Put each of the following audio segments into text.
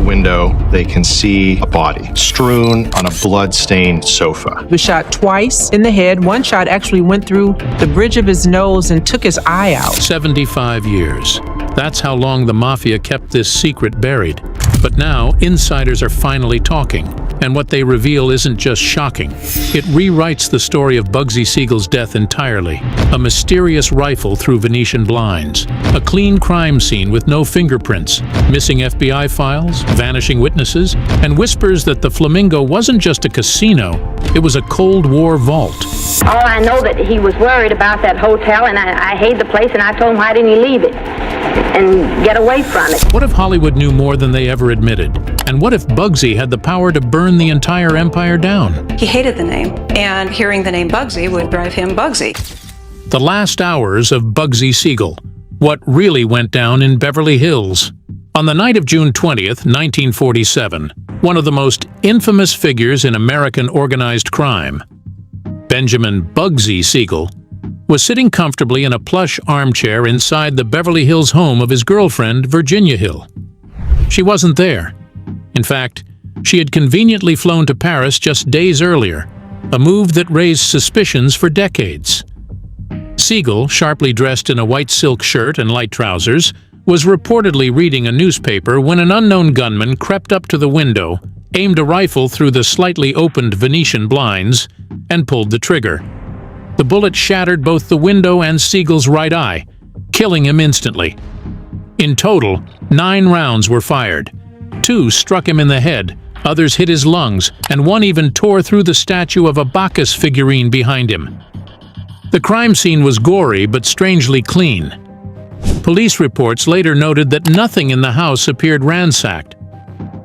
window, they can see a body strewn on a blood-stained sofa. He was shot twice in the head. One shot actually went through the bridge of his nose and took his eye out. 75 years. That's how long the Mafia kept this secret buried. But now, insiders are finally talking. And what they reveal isn't just shocking. It rewrites the story of Bugsy Siegel's death entirely. A mysterious rifle through Venetian blinds. A clean crime scene with no fingerprints. Missing FBI files, vanishing witnesses, and whispers that the Flamingo wasn't just a casino, it was a Cold War vault. All I know that he was worried about that hotel, and I hated the place, and I told him, why didn't he leave it and get away from it? What if Hollywood knew more than they ever admitted? And what if Bugsy had the power to burn the entire empire down? He hated the name, and hearing the name Bugsy would drive him Bugsy. The last hours of Bugsy Siegel. What really went down in Beverly Hills. On the night of June 20th, 1947, one of the most infamous figures in American organized crime, Benjamin Bugsy Siegel, was sitting comfortably in a plush armchair inside the Beverly Hills home of his girlfriend, Virginia Hill. She wasn't there. In fact, she had conveniently flown to Paris just days earlier, a move that raised suspicions for decades. Siegel, sharply dressed in a white silk shirt and light trousers, was reportedly reading a newspaper when an unknown gunman crept up to the window, aimed a rifle through the slightly opened Venetian blinds, and pulled the trigger. The bullet shattered both the window and Siegel's right eye, killing him instantly. In total, 9 rounds were fired. 2 struck him in the head, others hit his lungs, and one even tore through the statue of a Bacchus figurine behind him. The crime scene was gory but strangely clean. Police reports later noted that nothing in the house appeared ransacked.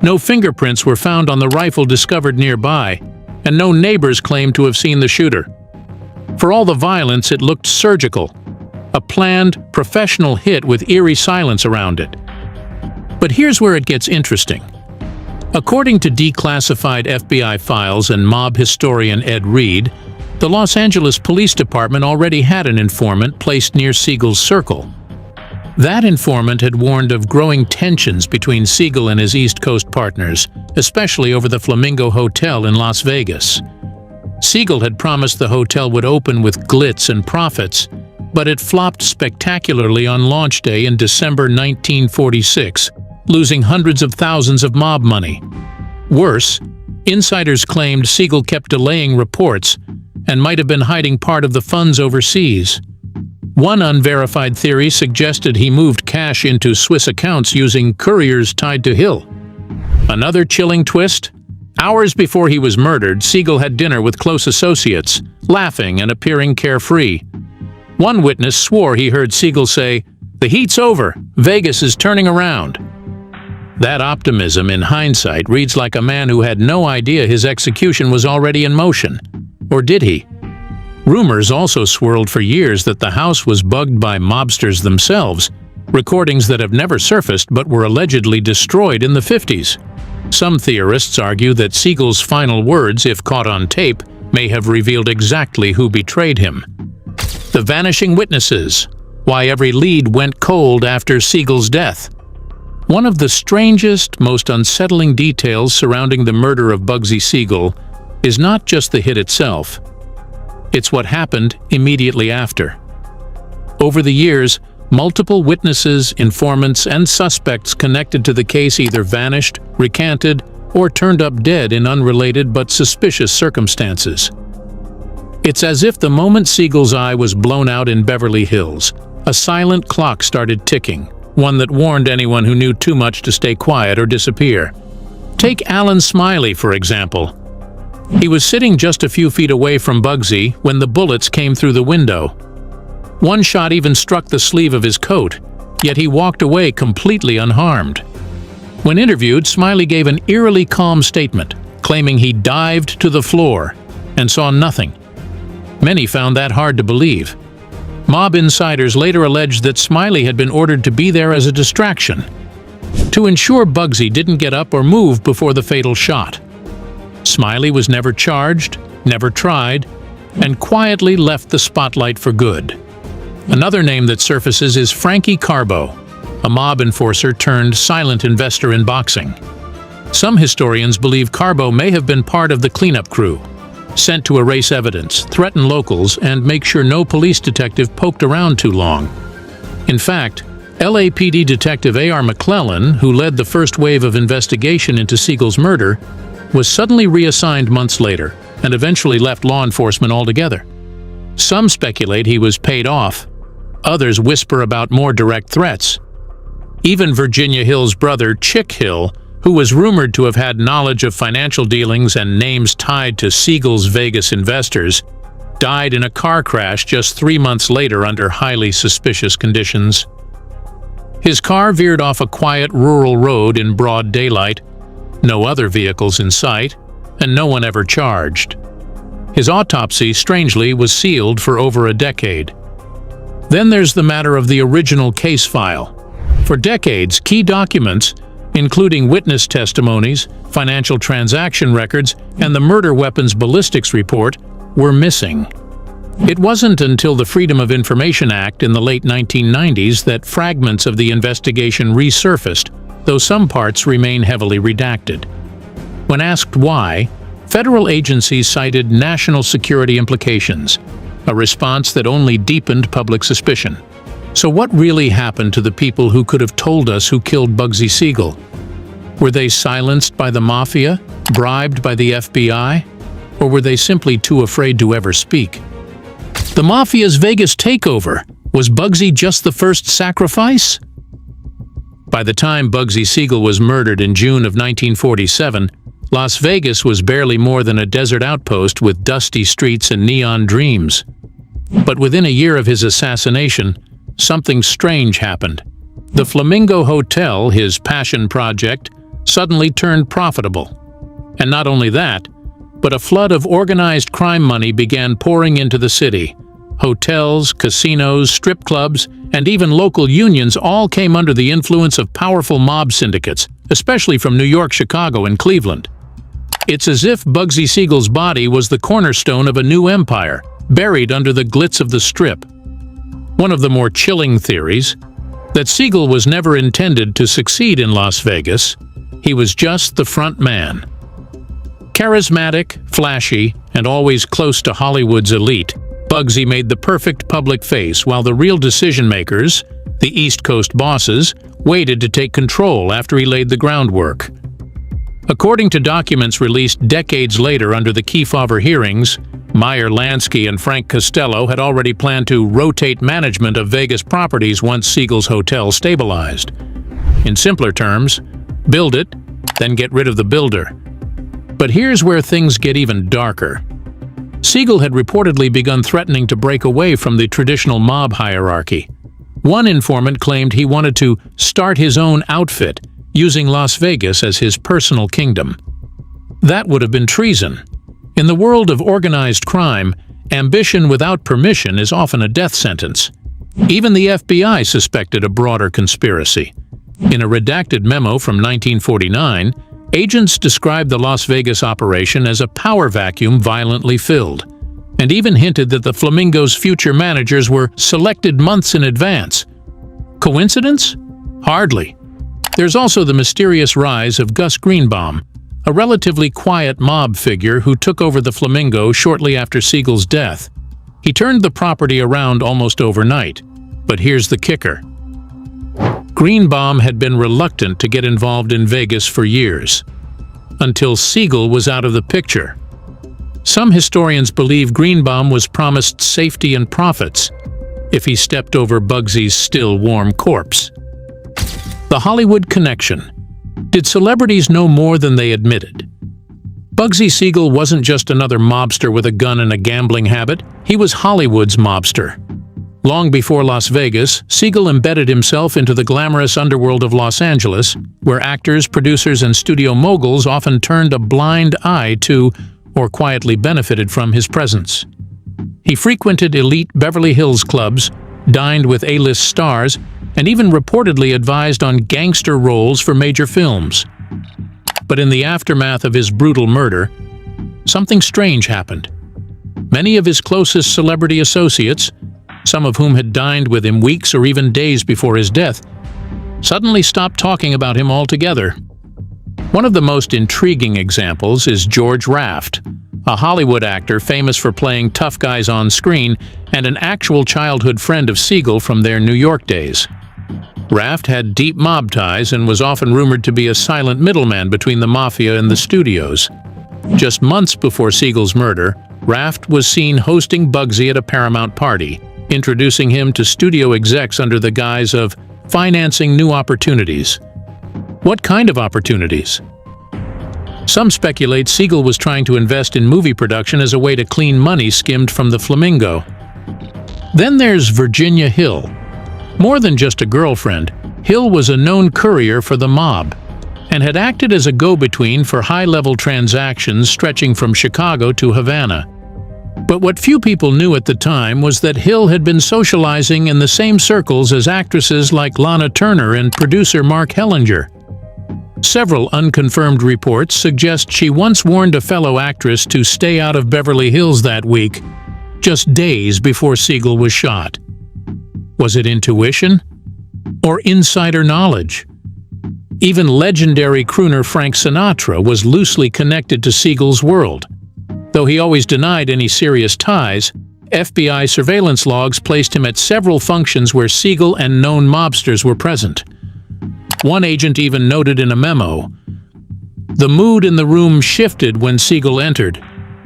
No fingerprints were found on the rifle discovered nearby, and no neighbors claimed to have seen the shooter. For all the violence, it looked surgical, a planned, professional hit with eerie silence around it. But here's where it gets interesting. According to declassified FBI files and mob historian Ed Reed, the Los Angeles Police Department already had an informant placed near Siegel's circle. That informant had warned of growing tensions between Siegel and his East Coast partners, especially over the Flamingo Hotel in Las Vegas. Siegel had promised the hotel would open with glitz and profits, but it flopped spectacularly on launch day in December 1946, losing hundreds of thousands of mob money. Worse, insiders claimed Siegel kept delaying reports and might have been hiding part of the funds overseas. One unverified theory suggested he moved cash into Swiss accounts using couriers tied to Hill. Another chilling twist? Hours before he was murdered, Siegel had dinner with close associates, laughing and appearing carefree. One witness swore he heard Siegel say, "The heat's over, Vegas is turning around." That optimism, in hindsight, reads like a man who had no idea his execution was already in motion. Or did he? Rumors also swirled for years that the house was bugged by mobsters themselves, recordings that have never surfaced but were allegedly destroyed in the 50s. Some theorists argue that Siegel's final words, if caught on tape, may have revealed exactly who betrayed him. The vanishing witnesses, why every lead went cold after Siegel's death. One of the strangest, most unsettling details surrounding the murder of Bugsy Siegel is not just the hit itself. It's what happened immediately after. Over the years, multiple witnesses, informants, and suspects connected to the case either vanished, recanted, or turned up dead in unrelated but suspicious circumstances. It's as if the moment Siegel's eye was blown out in Beverly Hills, a silent clock started ticking, one that warned anyone who knew too much to stay quiet or disappear. Take Alan Smiley, for example. He was sitting just a few feet away from Bugsy when the bullets came through the window. One shot even struck the sleeve of his coat, yet he walked away completely unharmed. When interviewed, Smiley gave an eerily calm statement, claiming he dived to the floor and saw nothing. Many found that hard to believe. Mob insiders later alleged that Smiley had been ordered to be there as a distraction, to ensure Bugsy didn't get up or move before the fatal shot. Smiley was never charged, never tried, and quietly left the spotlight for good. Another name that surfaces is Frankie Carbo, a mob enforcer turned silent investor in boxing. Some historians believe Carbo may have been part of the cleanup crew, sent to erase evidence, threaten locals, and make sure no police detective poked around too long. In fact, LAPD Detective A.R. McClellan, who led the first wave of investigation into Siegel's murder, was suddenly reassigned months later and eventually left law enforcement altogether. Some speculate he was paid off. Others whisper about more direct threats. Even Virginia Hill's brother, Chick Hill, who was rumored to have had knowledge of financial dealings and names tied to Siegel's Vegas investors, died in a car crash just 3 months later under highly suspicious conditions. His car veered off a quiet rural road in broad daylight, no other vehicles in sight, and no one ever charged. His autopsy, strangely, was sealed for over a decade. Then there's the matter of the original case file. For decades, key documents, including witness testimonies, financial transaction records, and the murder weapons ballistics report, were missing. It wasn't until the Freedom of Information Act in the late 1990s that fragments of the investigation resurfaced, though some parts remain heavily redacted. When asked why, federal agencies cited national security implications, a response that only deepened public suspicion. So what really happened to the people who could have told us who killed Bugsy Siegel? Were they silenced by the Mafia, bribed by the FBI, or were they simply too afraid to ever speak? The Mafia's Vegas takeover, was Bugsy just the first sacrifice? By the time Bugsy Siegel was murdered in June of 1947, Las Vegas was barely more than a desert outpost with dusty streets and neon dreams. But within a year of his assassination, something strange happened. The Flamingo Hotel, his passion project, suddenly turned profitable. And not only that, but a flood of organized crime money began pouring into the city. Hotels, casinos, strip clubs, and even local unions all came under the influence of powerful mob syndicates, especially from New York, Chicago, and Cleveland. It's as if Bugsy Siegel's body was the cornerstone of a new empire, buried under the glitz of the Strip. One of the more chilling theories, that Siegel was never intended to succeed in Las Vegas. He was just the front man. Charismatic, flashy, and always close to Hollywood's elite, Bugsy made the perfect public face while the real decision-makers, the East Coast bosses, waited to take control after he laid the groundwork. According to documents released decades later under the Kefauver hearings, Meyer Lansky and Frank Costello had already planned to rotate management of Vegas properties once Siegel's hotel stabilized. In simpler terms, build it, then get rid of the builder. But here's where things get even darker. Siegel had reportedly begun threatening to break away from the traditional mob hierarchy. One informant claimed he wanted to start his own outfit, using Las Vegas as his personal kingdom. That would have been treason. In the world of organized crime, ambition without permission is often a death sentence. Even the FBI suspected a broader conspiracy. In a redacted memo from 1949, agents described the Las Vegas operation as a power vacuum violently filled, and even hinted that the Flamingo's future managers were selected months in advance. Coincidence? Hardly. There's also the mysterious rise of Gus Greenbaum, a relatively quiet mob figure who took over the Flamingo shortly after Siegel's death. He turned the property around almost overnight. But here's the kicker. Greenbaum had been reluctant to get involved in Vegas for years, until Siegel was out of the picture. Some historians believe Greenbaum was promised safety and profits if he stepped over Bugsy's still warm corpse. The Hollywood connection. Did celebrities know more than they admitted? Bugsy Siegel wasn't just another mobster with a gun and a gambling habit. He was Hollywood's mobster. Long before Las Vegas, Siegel embedded himself into the glamorous underworld of Los Angeles, where actors, producers, and studio moguls often turned a blind eye to, or quietly benefited from, his presence. He frequented elite Beverly Hills clubs, dined with A-list stars, and even reportedly advised on gangster roles for major films. But in the aftermath of his brutal murder, something strange happened. Many of his closest celebrity associates, some of whom had dined with him weeks or even days before his death, suddenly stopped talking about him altogether. One of the most intriguing examples is George Raft, a Hollywood actor famous for playing tough guys on screen and an actual childhood friend of Siegel from their New York days. Raft had deep mob ties and was often rumored to be a silent middleman between the Mafia and the studios. Just months before Siegel's murder, Raft was seen hosting Bugsy at a Paramount party, introducing him to studio execs under the guise of financing new opportunities. What kind of opportunities? Some speculate Siegel was trying to invest in movie production as a way to clean money skimmed from the Flamingo. Then there's Virginia Hill. More than just a girlfriend, Hill was a known courier for the mob and had acted as a go-between for high-level transactions stretching from Chicago to Havana. But what few people knew at the time was that Hill had been socializing in the same circles as actresses like Lana Turner and producer Mark Hellinger. Several unconfirmed reports suggest she once warned a fellow actress to stay out of Beverly Hills that week, just days before Siegel was shot. Was it intuition? Or insider knowledge? Even legendary crooner Frank Sinatra was loosely connected to Siegel's world. Though he always denied any serious ties, FBI surveillance logs placed him at several functions where Siegel and known mobsters were present. One agent even noted in a memo, "The mood in the room shifted when Siegel entered.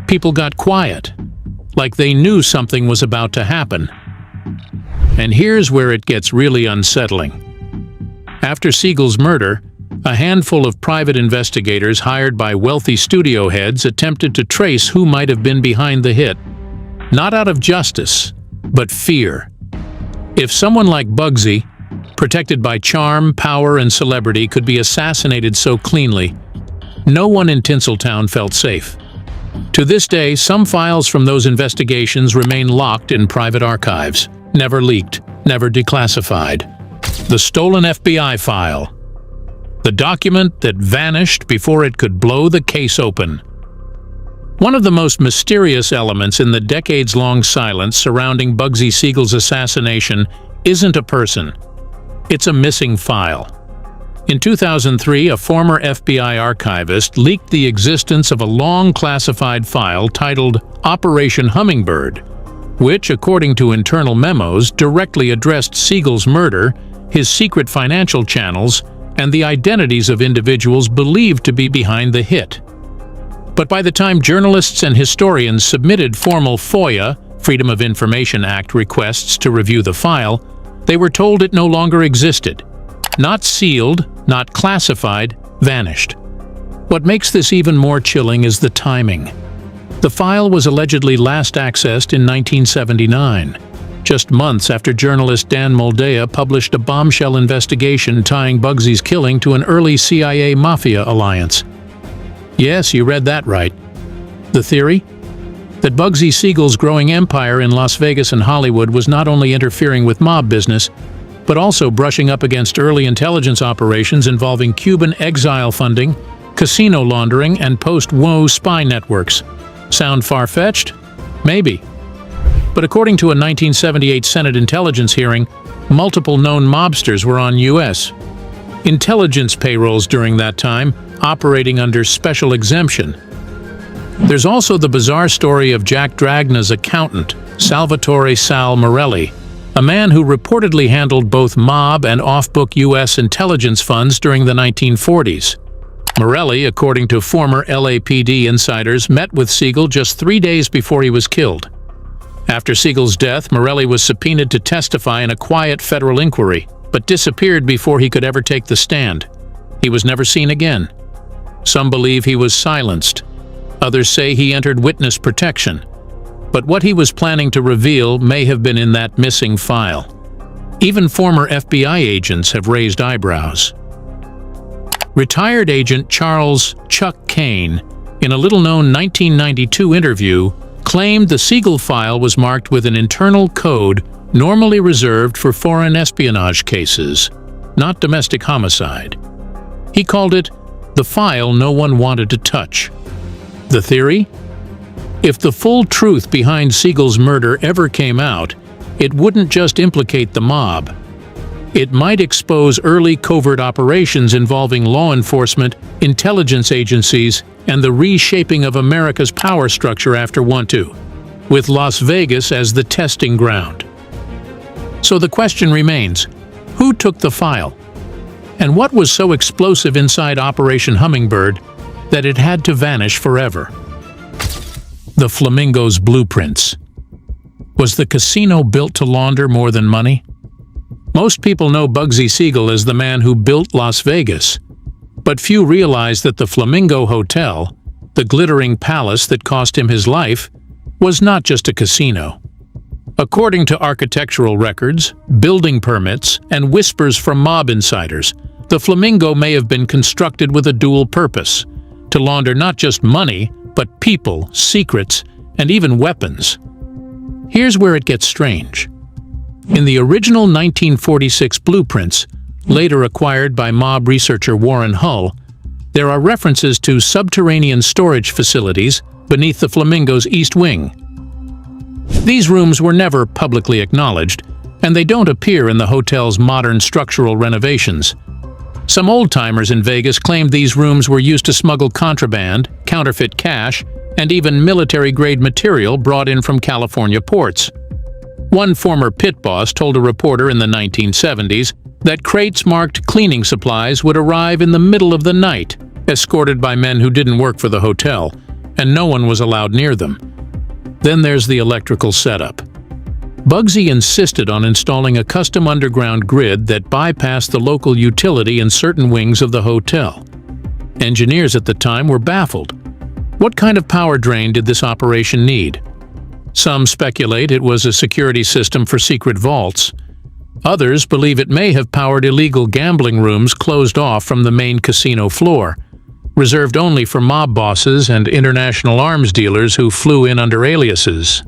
People got quiet, like they knew something was about to happen." And here's where it gets really unsettling. After Siegel's murder, a handful of private investigators hired by wealthy studio heads attempted to trace who might have been behind the hit. Not out of justice, but fear. If someone like Bugsy, protected by charm, power, and celebrity, could be assassinated so cleanly, no one in Tinseltown felt safe. To this day, some files from those investigations remain locked in private archives, never leaked, never declassified. The stolen FBI file. The document that vanished before it could blow the case open. One of the most mysterious elements in the decades-long silence surrounding Bugsy Siegel's assassination isn't a person. It's a missing file. In 2003, a former FBI archivist leaked the existence of a long classified file titled Operation Hummingbird, which, according to internal memos, directly addressed Siegel's murder, his secret financial channels, and the identities of individuals believed to be behind the hit. But by the time journalists and historians submitted formal FOIA, Freedom of Information Act requests to review the file, they were told it no longer existed. Not sealed, not classified, vanished. What makes this even more chilling is the timing. The file was allegedly last accessed in 1979, just months after journalist Dan Moldea published a bombshell investigation tying Bugsy's killing to an early CIA Mafia alliance. Yes, you read that right. The theory? That Bugsy Siegel's growing empire in Las Vegas and Hollywood was not only interfering with mob business, but also brushing up against early intelligence operations involving Cuban exile funding, casino laundering, and post-war spy networks. Sound far-fetched? Maybe. But according to a 1978 Senate intelligence hearing, multiple known mobsters were on U.S. intelligence payrolls during that time, operating under special exemption. There's also the bizarre story of Jack Dragna's accountant, Salvatore Sal Morelli, a man who reportedly handled both mob and off-book U.S. intelligence funds during the 1940s. Morelli, according to former LAPD insiders, met with Siegel just 3 days before he was killed. After Siegel's death, Morelli was subpoenaed to testify in a quiet federal inquiry, but disappeared before he could ever take the stand. He was never seen again. Some believe he was silenced. Others say he entered witness protection. But what he was planning to reveal may have been in that missing file. Even former FBI agents have raised eyebrows. Retired agent Charles "Chuck" Kane, in a little-known 1992 interview, claimed the Siegel file was marked with an internal code normally reserved for foreign espionage cases, not domestic homicide. He called it the file no one wanted to touch. The theory? If the full truth behind Siegel's murder ever came out, it wouldn't just implicate the mob. It might expose early covert operations involving law enforcement, intelligence agencies, and the reshaping of America's power structure after World War II, with Las Vegas as the testing ground. So the question remains, who took the file? And what was so explosive inside Operation Hummingbird that it had to vanish forever? The Flamingo's blueprints. Was the casino built to launder more than money? Most people know Bugsy Siegel as the man who built Las Vegas, but few realize that the Flamingo Hotel, the glittering palace that cost him his life, was not just a casino. According to architectural records, building permits, and whispers from mob insiders, the Flamingo may have been constructed with a dual purpose: to launder not just money, but people, secrets, and even weapons. Here's where it gets strange. In the original 1946 blueprints, later acquired by mob researcher Warren Hull, there are references to subterranean storage facilities beneath the Flamingo's east wing. These rooms were never publicly acknowledged, and they don't appear in the hotel's modern structural renovations. Some old-timers in Vegas claimed these rooms were used to smuggle contraband, counterfeit cash, and even military-grade material brought in from California ports. One former pit boss told a reporter in the 1970s that crates marked cleaning supplies would arrive in the middle of the night, escorted by men who didn't work for the hotel, and no one was allowed near them. Then there's the electrical setup. Bugsy insisted on installing a custom underground grid that bypassed the local utility in certain wings of the hotel. Engineers at the time were baffled. What kind of power drain did this operation need? Some speculate it was a security system for secret vaults. Others believe it may have powered illegal gambling rooms closed off from the main casino floor, reserved only for mob bosses and international arms dealers who flew in under aliases.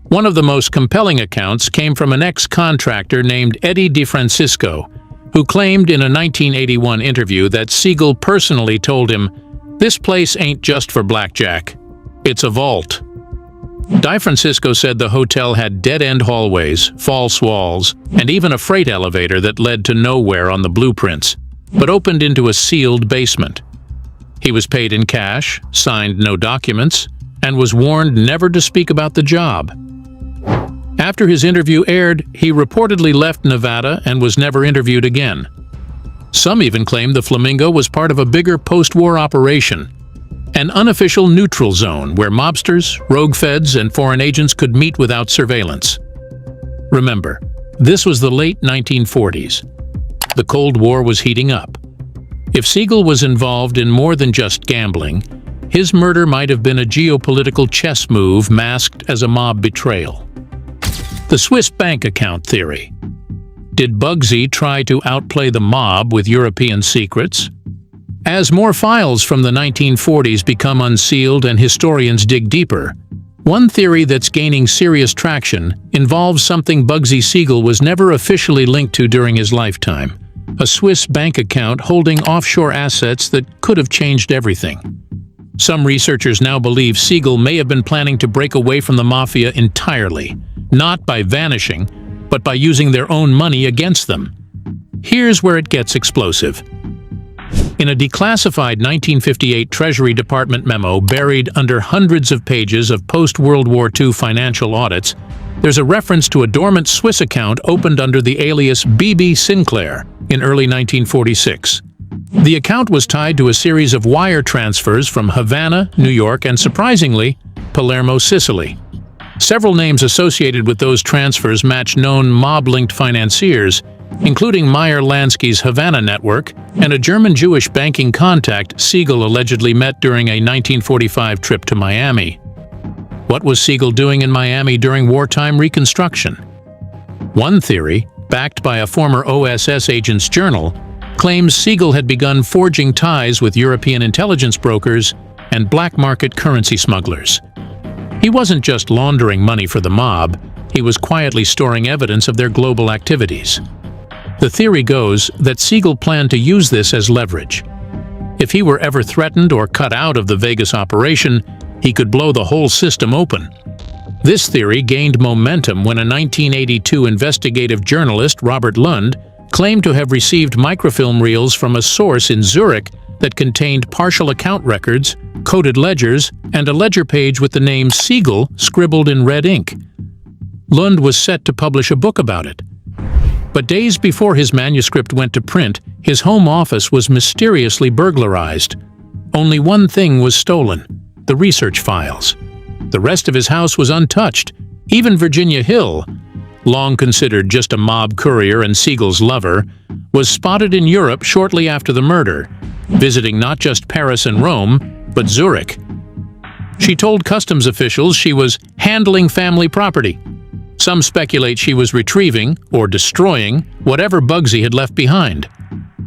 One of the most compelling accounts came from an ex-contractor named Eddie DeFrancisco, who claimed in a 1981 interview that Siegel personally told him, "This place ain't just for blackjack. It's a vault." DeFrancisco said the hotel had dead-end hallways, false walls, and even a freight elevator that led to nowhere on the blueprints, but opened into a sealed basement. He was paid in cash, signed no documents, and was warned never to speak about the job. After his interview aired, he reportedly left Nevada and was never interviewed again. Some even claimed the Flamingo was part of a bigger post-war operation, an unofficial neutral zone where mobsters, rogue feds, and foreign agents could meet without surveillance. Remember, this was the late 1940s. The Cold War was heating up. If Siegel was involved in more than just gambling, his murder might have been a geopolitical chess move masked as a mob betrayal. The Swiss bank account theory. Did Bugsy try to outplay the mob with European secrets? As more files from the 1940s become unsealed and historians dig deeper, one theory that's gaining serious traction involves something Bugsy Siegel was never officially linked to during his lifetime: a Swiss bank account holding offshore assets that could have changed everything. Some researchers now believe Siegel may have been planning to break away from the Mafia entirely, not by vanishing, but by using their own money against them. Here's where it gets explosive. In a declassified 1958 Treasury Department memo buried under hundreds of pages of post-World War II financial audits, there's a reference to a dormant Swiss account opened under the alias B.B. Sinclair in early 1946. The account was tied to a series of wire transfers from Havana, New York, and surprisingly, Palermo, Sicily. Several names associated with those transfers match known mob-linked financiers, including Meyer Lansky's Havana network and a German Jewish banking contact Siegel allegedly met during a 1945 trip to Miami. What was Siegel doing in Miami during wartime reconstruction? One theory, backed by a former OSS agent's journal, claims Siegel had begun forging ties with European intelligence brokers and black market currency smugglers. He wasn't just laundering money for the mob, he was quietly storing evidence of their global activities. The theory goes that Siegel planned to use this as leverage. If he were ever threatened or cut out of the Vegas operation, he could blow the whole system open. This theory gained momentum when a 1982 investigative journalist, Robert Lund, claimed to have received microfilm reels from a source in Zurich that contained partial account records, coded ledgers, and a ledger page with the name Siegel scribbled in red ink. Lund was set to publish a book about it. But days before his manuscript went to print, his home office was mysteriously burglarized. Only one thing was stolen: the research files. The rest of his house was untouched. Even Virginia Hill, long considered just a mob courier and Siegel's lover, was spotted in Europe shortly after the murder, visiting not just Paris and Rome, but Zurich. She told customs officials she was handling family property. Some speculate she was retrieving, or destroying, whatever Bugsy had left behind.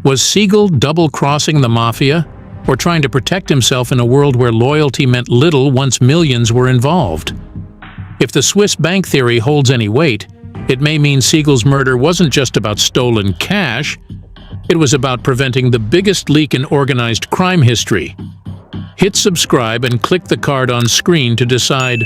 Was Siegel double-crossing the Mafia, or trying to protect himself in a world where loyalty meant little once millions were involved? If the Swiss bank theory holds any weight, it may mean Siegel's murder wasn't just about stolen cash, it was about preventing the biggest leak in organized crime history. Hit subscribe and click the card on screen to decide